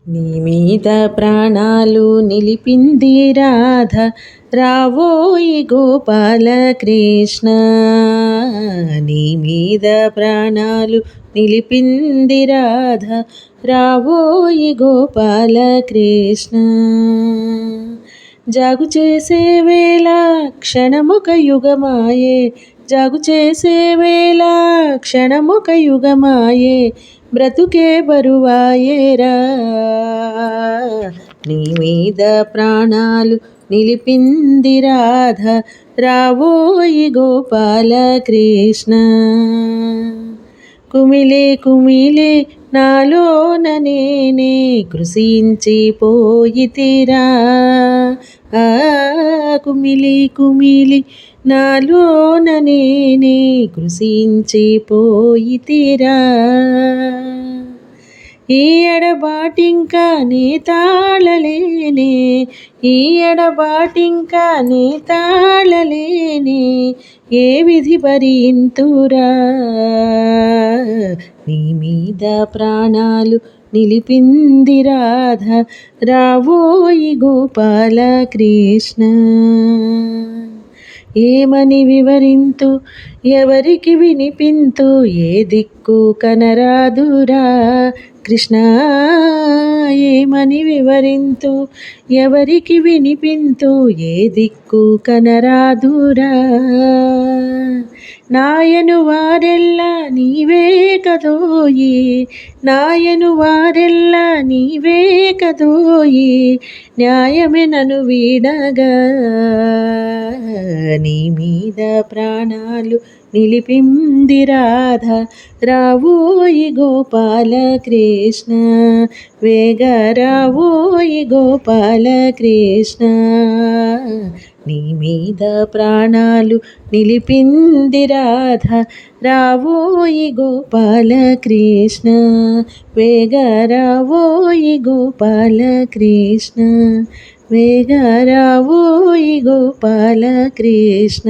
నీ మీద ప్రాణాలు నిలిపింది రాధ, రావోయి గోపాల కృష్ణ. నీ మీద ప్రాణాలు నిలిపింది రాధ, రావోయి గోపాల కృష్ణ. జాగు చేసే వేళ క్షణముక యుగమాయే, జాగు చేసే వేళ క్షణముక యుగమాయే, బ్రతుకే బరువాయేరా. నీ మీద ప్రాణాలు నిలిపింది రాధ, రావోయి గోపాల కృష్ణ. కుమిలే కుమిలే నాలోన నేనే కృషించిపోయితిరా. కుమిలి కుమిలి నాలోన నేనే కృషించిపోయితిరా. ఈ ఎడబాటింకా నీ తాళలేనే, ఈ ఎడబాటింకా నీ తాళలేనే, ఏ విధి భరింతురా. నీ మీద ప్రాణాలు నిలిపింది రాధ, రావోయి గోపాల కృష్ణ. ఏమని వివరింతు ఎవరికి వినిపింతు, ఏ దిక్కు కనరాదురా కృష్ణ. ఏమని వివరింతు ఎవరికి వినిపింతు, ఏ దిక్కు కనరాదురా. నాయను వారెల్లా నీవే కదోయి, నాయను వారెల్లా నీవే కదోయి, న్యాయమే నన్ను వీడగా. నీ మీద ప్రాణాలు నిలిపింది రాధ, రావోయి గోపాల కృష్ణ. వేగ రావోయి గోపాల కృష్ణ. నీ మీద ప్రాణాలు నిలిపింది రాధ, రావోయి గోపాల కృష్ణ. వేగ రావోయి గోపాల కృష్ణ, వేగ రావోయి గోపాల కృష్ణ.